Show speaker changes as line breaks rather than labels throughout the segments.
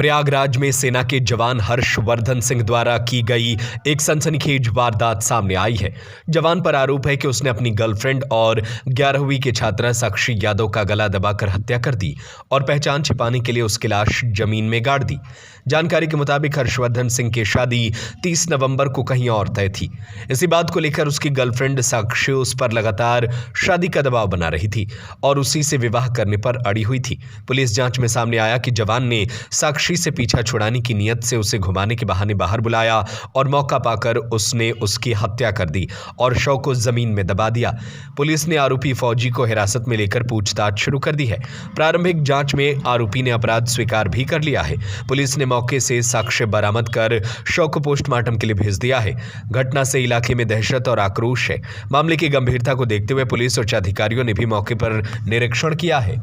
प्रयागराज में सेना के जवान हर्षवर्धन सिंह द्वारा की गई एक सनसनीखेज वारदात सामने आई है। जवान पर आरोप है कि उसने अपनी गर्लफ्रेंड और 11वीं के छात्रा साक्षी यादव का गला दबाकर हत्या कर दी और पहचान छिपाने के लिए उसकी लाश जमीन में गाड़ दी। जानकारी के मुताबिक हर्षवर्धन सिंह की शादी 30 नवंबर को कहीं और तय थी। इसी बात को लेकर उसकी गर्लफ्रेंड साक्षी उस पर लगातार शादी का दबाव बना रही थी और उसी से विवाह करने पर अड़ी हुई थी। पुलिस जांच में सामने आया कि जवान ने साक्षी से पीछा छुड़ाने की नियत से उसे घुमाने के बहाने बाहर बुलाया और मौका पाकर उसने उसकी हत्या कर दी और शव को जमीन में दबा दिया। पुलिस ने आरोपी फौजी को हिरासत में लेकर पूछताछ शुरू कर दी है। प्रारंभिक जांच में आरोपी ने अपराध स्वीकार भी कर लिया है। पुलिस ने मौके से साक्ष्य बरामद कर शव को पोस्टमार्टम के लिए भेज दिया है। घटना से इलाके में दहशत और आक्रोश है। मामले की गंभीरता को देखते हुए पुलिस उच्च अधिकारियों ने भी मौके पर निरीक्षण किया है।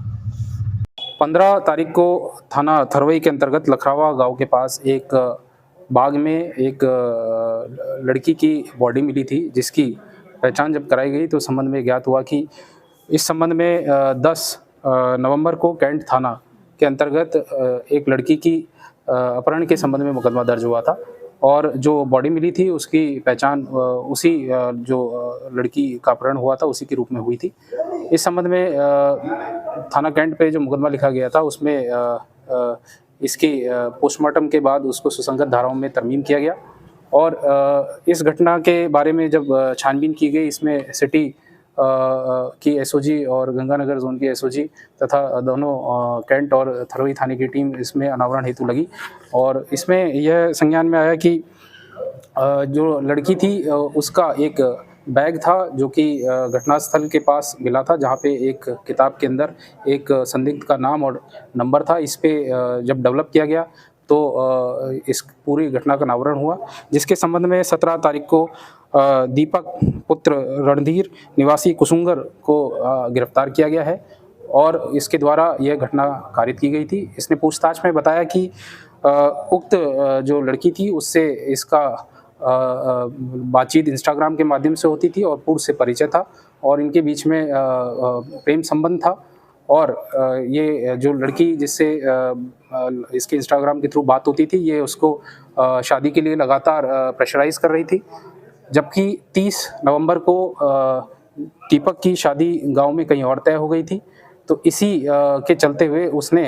15 तारीख को थाना थरवई के अंतर्गत लखरावा गांव के पास एक बाग में एक लड़की की बॉडी मिली थी, जिसकी पहचान जब कराई गई तो संबंध में ज्ञात हुआ कि इस संबंध में 10 नवंबर को कैंट थाना के अंतर्गत एक लड़की की अपहरण के संबंध में मुकदमा दर्ज हुआ था और जो बॉडी मिली थी उसकी पहचान उसी जो लड़की का अपहरण हुआ था उसी के रूप में हुई थी। इस संबंध में थाना कैंट पे जो मुकदमा लिखा गया था उसमें इसके पोस्टमार्टम के बाद उसको सुसंगत धाराओं में तरमीम किया गया और इस घटना के बारे में जब छानबीन की गई, इसमें सिटी की एसओजी और गंगानगर जोन की एसओजी तथा दोनों कैंट और थरवई थाने की टीम इसमें अनावरण हेतु लगी और इसमें यह संज्ञान में आया कि जो लड़की थी उसका एक बैग था जो कि घटनास्थल के पास मिला था, जहाँ पे एक किताब के अंदर एक संदिग्ध का नाम और नंबर था। इस पे जब डेवलप किया गया तो इस पूरी घटना का अनावरण हुआ, जिसके संबंध में 17 तारीख को दीपक पुत्र रणधीर निवासी कुसुंगर को गिरफ्तार किया गया है और इसके द्वारा यह घटना कारित की गई थी। इसने पूछताछ में बताया कि उक्त जो लड़की थी उससे इसका बातचीत इंस्टाग्राम के माध्यम से होती थी और पूर्व से परिचय था और इनके बीच में प्रेम संबंध था और ये जो लड़की जिससे इसके इंस्टाग्राम के थ्रू बात होती थी, ये उसको शादी के लिए लगातार प्रेशराइज कर रही थी। जबकि 30 नवंबर को दीपक की शादी गांव में कहीं और तय हो गई थी, तो इसी के चलते हुए उसने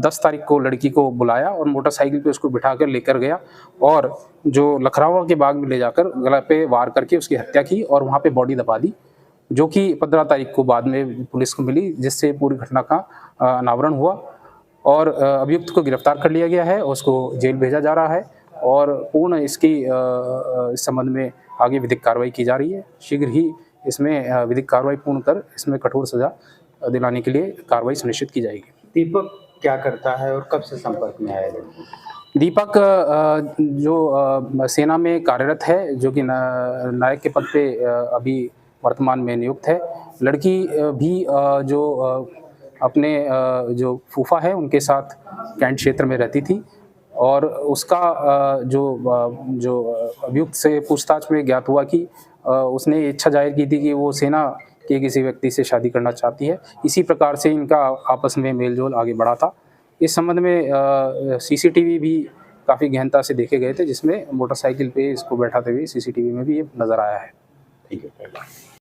10 तारीख को लड़की को बुलाया और मोटरसाइकिल पे उसको बिठाकर लेकर गया और जो लखरावा के बाग में ले जाकर गला पे वार करके उसकी हत्या की और वहाँ पे बॉडी दबा दी, जो कि 15 तारीख को बाद में पुलिस को मिली, जिससे पूरी घटना का अनावरण हुआ और अभियुक्त को गिरफ्तार कर लिया गया है और उसको जेल भेजा जा रहा है और पूर्ण इसकी इस संबंध में आगे विधिक कार्रवाई की जा रही है। शीघ्र ही इसमें विधिक कार्रवाई पूर्ण कर इसमें कठोर सजा दिलाने के लिए कार्रवाई सुनिश्चित की जाएगी।
दीपक क्या करता है और कब से संपर्क में आया?
दीपक जो सेना में कार्यरत है, जो कि नायक के पद पे अभी वर्तमान में नियुक्त है। लड़की भी जो अपने जो फूफा है उनके साथ कैंट क्षेत्र में रहती थी और उसका जो अभियुक्त से पूछताछ में ज्ञात हुआ कि उसने इच्छा जाहिर की थी कि वो सेना के किसी व्यक्ति से शादी करना चाहती है। इसी प्रकार से इनका आपस में मेलजोल आगे बढ़ा था। इस संबंध में सीसीटीवी भी काफ़ी गहनता से देखे गए थे, जिसमें मोटरसाइकिल पे इसको बैठाते हुए सीसीटीवी में भी ये नज़र आया है।
ठीक है।